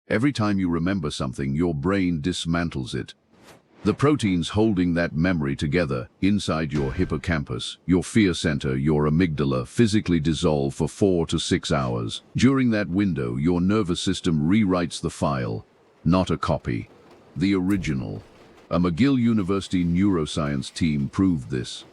Every time you remember something, your brain dismantles it. The proteins holding that memory together inside your hippocampus, your fear center, your amygdala, physically dissolve for 4 to 6 hours. During that window, your nervous system rewrites the file, not a copy, the original. A McGill University neuroscience team proved this.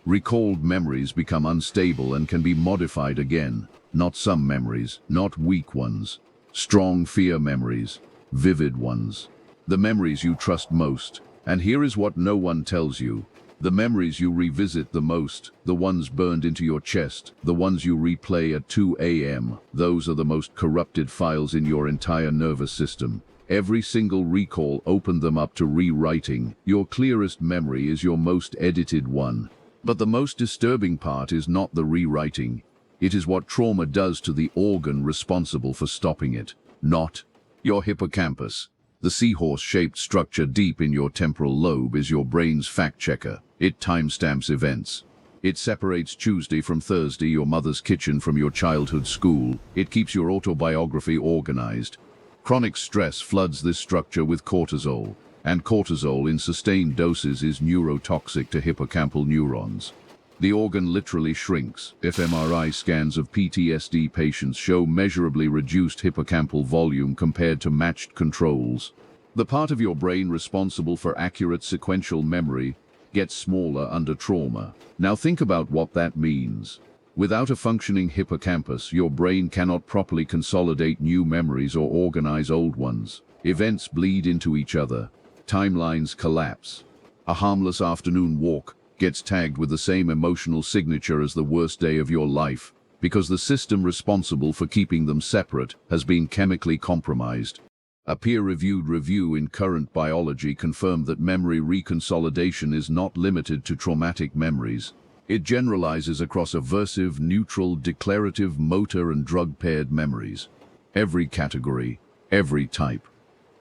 Recalled memories become unstable and can be modified again. Not some memories, not weak ones. Strong fear memories, vivid ones. The memories you trust most. And here is what no one tells you. The memories you revisit the most, the ones burned into your chest, the ones you replay at 2 a.m., those are the most corrupted files in your entire nervous system. Every single recall opened them up to rewriting. Your clearest memory is your most edited one. But the most disturbing part is not the rewriting. It is what trauma does to the organ responsible for stopping it. Not your hippocampus. The seahorse-shaped structure deep in your temporal lobe is your brain's fact-checker. It timestamps events. It separates Tuesday from Thursday, your mother's kitchen from your childhood school. It keeps your autobiography organized. Chronic stress floods this structure with cortisol, and cortisol in sustained doses is neurotoxic to hippocampal neurons. The organ literally shrinks. fMRI scans of PTSD patients show measurably reduced hippocampal volume compared to matched controls. The part of your brain responsible for accurate sequential memory gets smaller under trauma. Now think about what that means. Without a functioning hippocampus, your brain cannot properly consolidate new memories or organize old ones. Events bleed into each other. Timelines collapse. A harmless afternoon walk gets tagged with the same emotional signature as the worst day of your life, because the system responsible for keeping them separate has been chemically compromised. A peer-reviewed review in Current Biology confirmed that memory reconsolidation is not limited to traumatic memories. It generalizes across aversive, neutral, declarative, motor, and drug-paired memories. Every category, every type.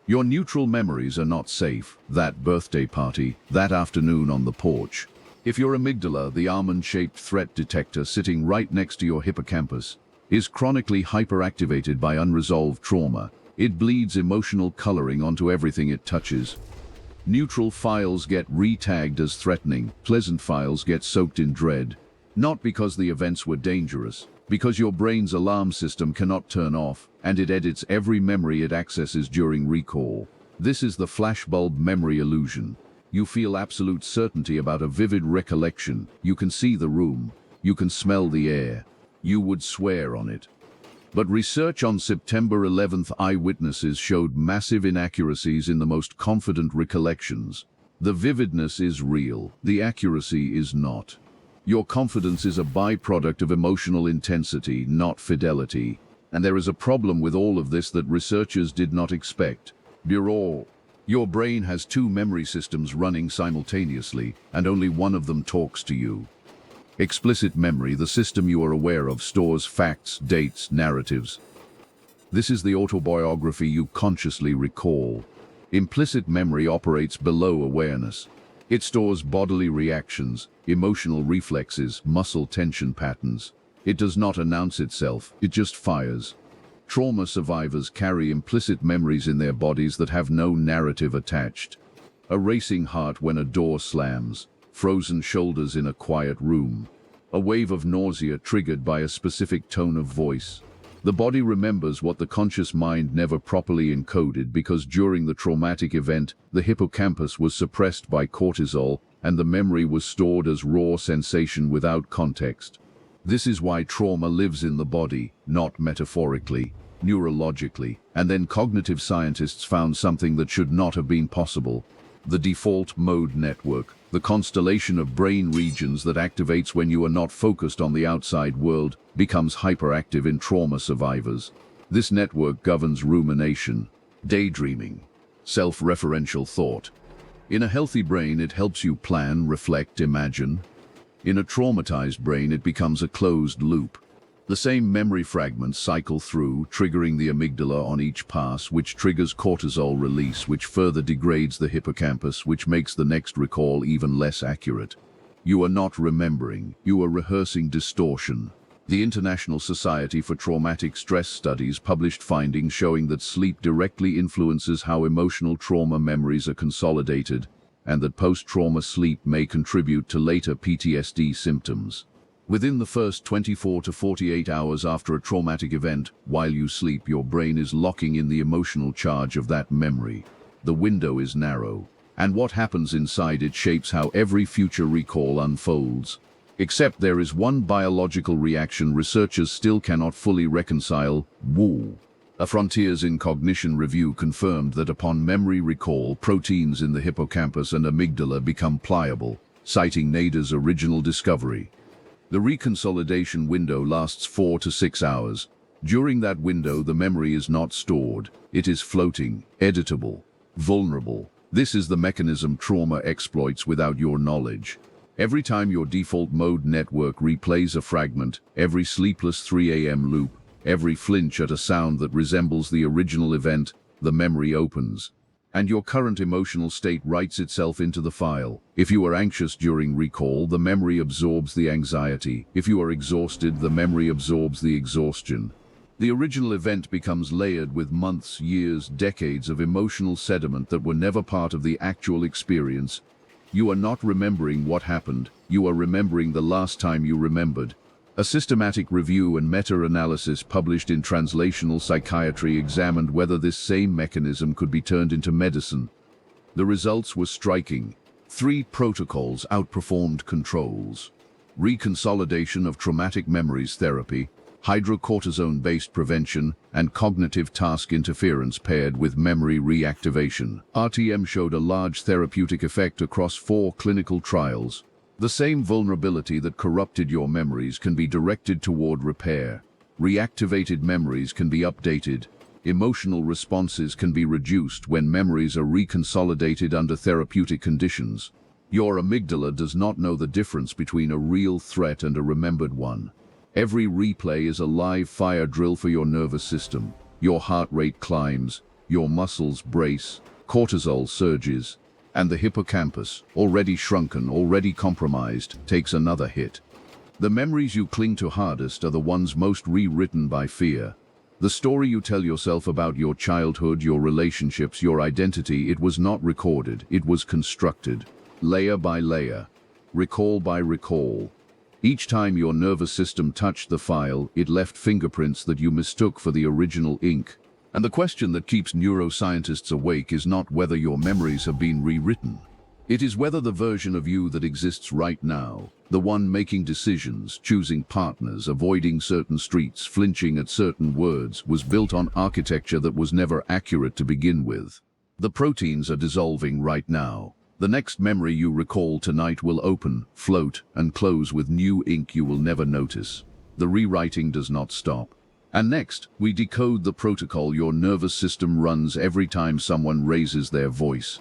Your neutral memories are not safe. That birthday party, that afternoon on the porch. If your amygdala, the almond-shaped threat detector sitting right next to your hippocampus, is chronically hyperactivated by unresolved trauma, it bleeds emotional coloring onto everything it touches. Neutral files get retagged as threatening, pleasant files get soaked in dread. Not because the events were dangerous, because your brain's alarm system cannot turn off, and it edits every memory it accesses during recall. This is the flashbulb memory illusion. You feel absolute certainty about a vivid recollection. You can see the room. You can smell the air. You would swear on it. But research on September 11th eyewitnesses showed massive inaccuracies in the most confident recollections. The vividness is real. The accuracy is not. Your confidence is a byproduct of emotional intensity, not fidelity. And there is a problem with all of this that researchers did not expect. Bureau. Your brain has 2 memory systems running simultaneously, and only one of them talks to you. Explicit memory, the system you are aware of, stores facts, dates, narratives. This is the autobiography you consciously recall. Implicit memory operates below awareness. It stores bodily reactions, emotional reflexes, muscle tension patterns. It does not announce itself, it just fires. Trauma survivors carry implicit memories in their bodies that have no narrative attached. A racing heart when a door slams, frozen shoulders in a quiet room, a wave of nausea triggered by a specific tone of voice. The body remembers what the conscious mind never properly encoded because during the traumatic event, the hippocampus was suppressed by cortisol and the memory was stored as raw sensation without context. This is why trauma lives in the body, not metaphorically, neurologically. And then cognitive scientists found something that should not have been possible. The default mode network, the constellation of brain regions that activates when you are not focused on the outside world, becomes hyperactive in trauma survivors. This network governs rumination, daydreaming, self-referential thought. In a healthy brain, it helps you plan, reflect, imagine. In a traumatized brain, it becomes a closed loop. The same memory fragments cycle through, triggering the amygdala on each pass, which triggers cortisol release, which further degrades the hippocampus, which makes the next recall even less accurate. You are not remembering, you are rehearsing distortion. The International Society for Traumatic Stress Studies published findings showing that sleep directly influences how emotional trauma memories are consolidated, and that post-trauma sleep may contribute to later PTSD symptoms. Within the first 24 to 48 hours after a traumatic event, while you sleep, your brain is locking in the emotional charge of that memory. The window is narrow, and what happens inside it shapes how every future recall unfolds. Except there is one biological reaction researchers still cannot fully reconcile: woo. A Frontiers in Cognition review confirmed that upon memory recall, proteins in the hippocampus and amygdala become pliable, citing Nader's original discovery. The reconsolidation window lasts 4 to 6 hours. During that window, the memory is not stored. It is floating, editable, vulnerable. This is the mechanism trauma exploits without your knowledge. Every time your default mode network replays a fragment, every sleepless 3 a.m. loop, every flinch at a sound that resembles the original event, the memory opens. And your current emotional state writes itself into the file. If you are anxious during recall, the memory absorbs the anxiety. If you are exhausted, the memory absorbs the exhaustion. The original event becomes layered with months, years, decades of emotional sediment that were never part of the actual experience. You are not remembering what happened, you are remembering the last time you remembered. A systematic review and meta-analysis published in Translational Psychiatry examined whether this same mechanism could be turned into medicine. The results were striking. 3 protocols outperformed controls: reconsolidation of traumatic memories therapy, hydrocortisone-based prevention, and cognitive task interference paired with memory reactivation. RTM showed a large therapeutic effect across 4 clinical trials. The same vulnerability that corrupted your memories can be directed toward repair. Reactivated memories can be updated. Emotional responses can be reduced when memories are reconsolidated under therapeutic conditions. Your amygdala does not know the difference between a real threat and a remembered one. Every replay is a live fire drill for your nervous system. Your heart rate climbs, your muscles brace, cortisol surges, and the hippocampus, already shrunken, already compromised, takes another hit. The memories you cling to hardest are the ones most rewritten by fear. The story you tell yourself about your childhood, your relationships, your identity, it was not recorded, it was constructed, layer by layer, recall by recall. Each time your nervous system touched the file, it left fingerprints that you mistook for the original ink. And the question that keeps neuroscientists awake is not whether your memories have been rewritten. It is whether the version of you that exists right now, the one making decisions, choosing partners, avoiding certain streets, flinching at certain words, was built on architecture that was never accurate to begin with. The proteins are dissolving right now. The next memory you recall tonight will open, float, and close with new ink you will never notice. The rewriting does not stop. And next, we decode the protocol your nervous system runs every time someone raises their voice.